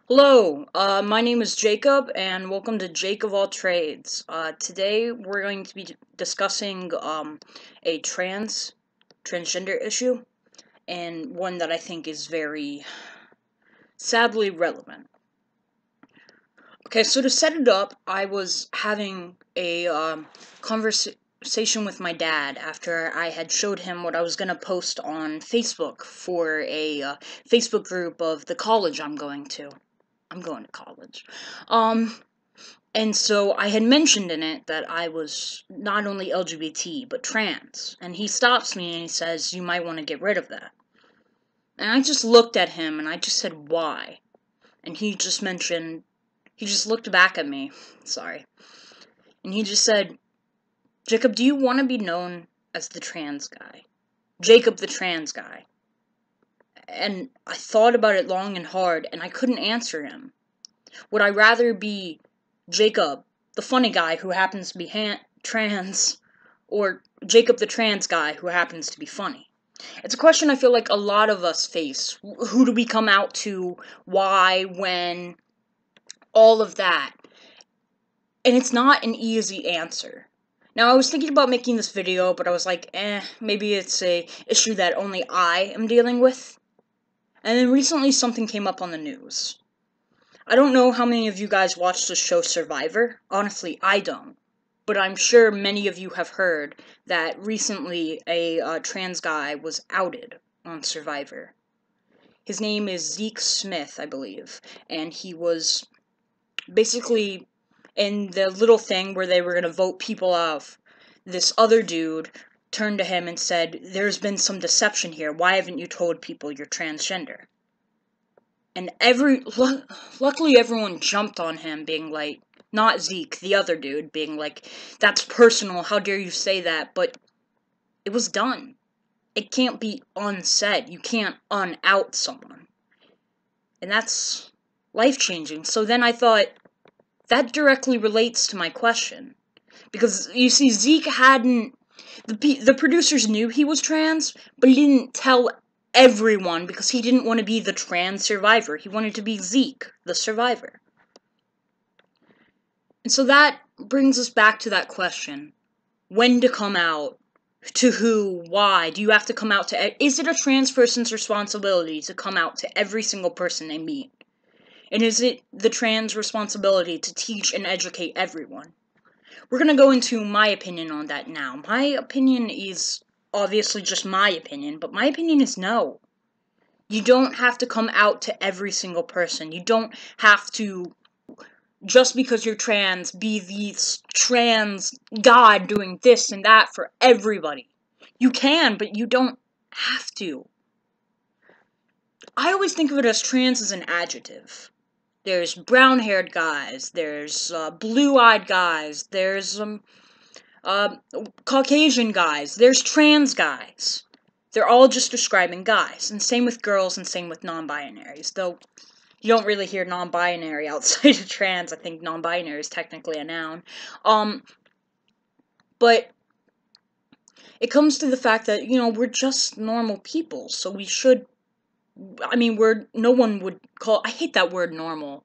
Hello, my name is Jacob, and welcome to Jake of All Trades. Today we're going to be discussing a transgender issue, and one that I think is very sadly relevant. Okay, so to set it up, I was having a conversation with my dad after I had showed him what I was going to post on Facebook for a Facebook group of the college I'm going to. I'm going to college. And so I had mentioned in it that I was not only LGBT, but trans. And he stops me and he says, you might want to get rid of that. And I just looked at him and I just said, why? And he just looked back at me. Sorry. And he just said, Jacob, do you want to be known as the trans guy? Jacob the trans guy. And I thought about it long and hard, and I couldn't answer him. Would I rather be Jacob, the funny guy who happens to be trans, or Jacob the trans guy who happens to be funny? It's a question I feel like a lot of us face. Who do we come out to? Why? When? All of that. And it's not an easy answer. Now, I was thinking about making this video, but I was like, maybe it's a issue that only I am dealing with. And then recently something came up on the news. I don't know how many of you guys watch the show Survivor. Honestly, I don't. But I'm sure many of you have heard that recently a trans guy was outed on Survivor. His name is Zeke Smith, I believe. And he was basically in the little thing where they were going to vote people off. This other dude turned to him and said, there's been some deception here. Why haven't you told people you're transgender? And luckily everyone jumped on him, being like, not Zeke, the other dude, being like, that's personal, how dare you say that, but it was done. It can't be unsaid. You can't un-out someone. And that's life-changing. So then I thought, that directly relates to my question. Because, you see, Zeke hadn't... The producers knew he was trans, but he didn't tell everyone because he didn't want to be the trans survivor. He wanted to be Zeke, the survivor. And so that brings us back to that question. When to come out? To who? Why? Do you have to come out to... Is it a trans person's responsibility to come out to every single person they meet? And is it the trans responsibility to teach and educate everyone? We're going to go into my opinion on that now. My opinion is obviously just my opinion, but my opinion is no. You don't have to come out to every single person. You don't have to, just because you're trans, be the trans god doing this and that for everybody. You can, but you don't have to. I always think of it as trans as an adjective. There's brown-haired guys, there's blue-eyed guys, there's Caucasian guys, there's trans guys. They're all just describing guys, and same with girls and same with non-binaries, though you don't really hear non-binary outside of trans. I think non-binary is technically a noun. But it comes to the fact that, we're just normal people, so we should, no one would call, I hate that word normal.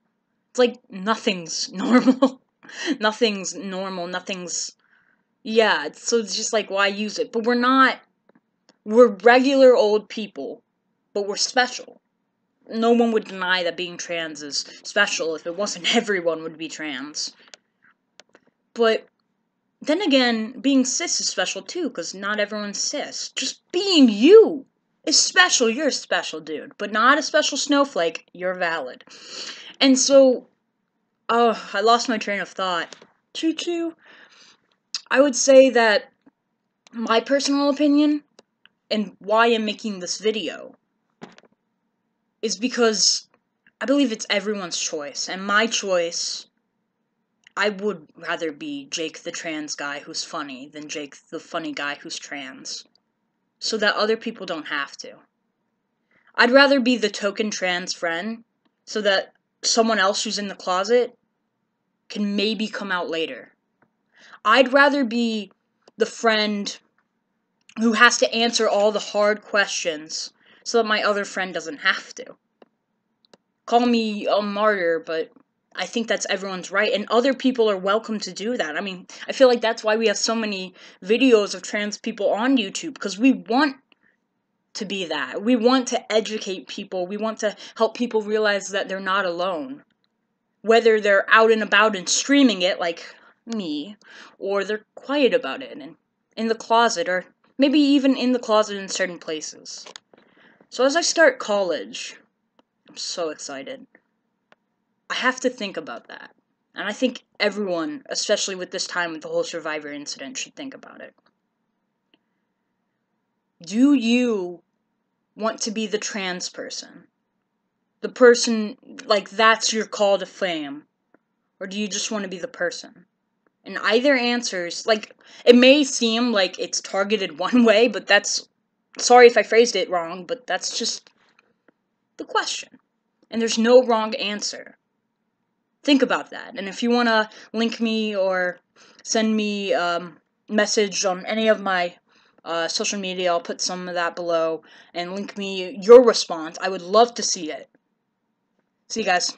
It's like nothing's normal. Nothing's normal, yeah, so it's just like, why use it? But we're regular old people, but we're special. No one would deny that being trans is special. If it wasn't, everyone would be trans. But then again, being cis is special too, because not everyone's cis. Just being you is special. You're a special dude, but not a special snowflake. You're valid. And so, I lost my train of thought. Choo-choo. I would say that my personal opinion, and why I'm making this video, is because I believe it's everyone's choice, and my choice, I would rather be Jake the trans guy who's funny than Jake the funny guy who's trans, so that other people don't have to. I'd rather be the token trans friend, so that someone else who's in the closet can maybe come out later. I'd rather be the friend who has to answer all the hard questions so that my other friend doesn't have to. call me a martyr, but I think that's everyone's right, and other people are welcome to do that. I mean, I feel like that's why we have so many videos of trans people on YouTube, because we want to be that. We want to educate people. We want to help people realize that they're not alone. Whether they're out and about and streaming it, like me, or they're quiet about it and in the closet, or maybe even in the closet in certain places. So as I start college, I'm so excited. I have to think about that. And I think everyone, especially with this time with the whole Survivor incident, should think about it. Do you want to be the trans person? The person, like, that's your call to fame? Or do you just want to be the person? And either answers, like, it may seem like it's targeted one way, but that's, sorry if I phrased it wrong, but that's just the question. And there's no wrong answer. Think about that. And if you want to link me or send me message on any of my social media, I'll put some of that below, and link me your response. I would love to see it. See you guys.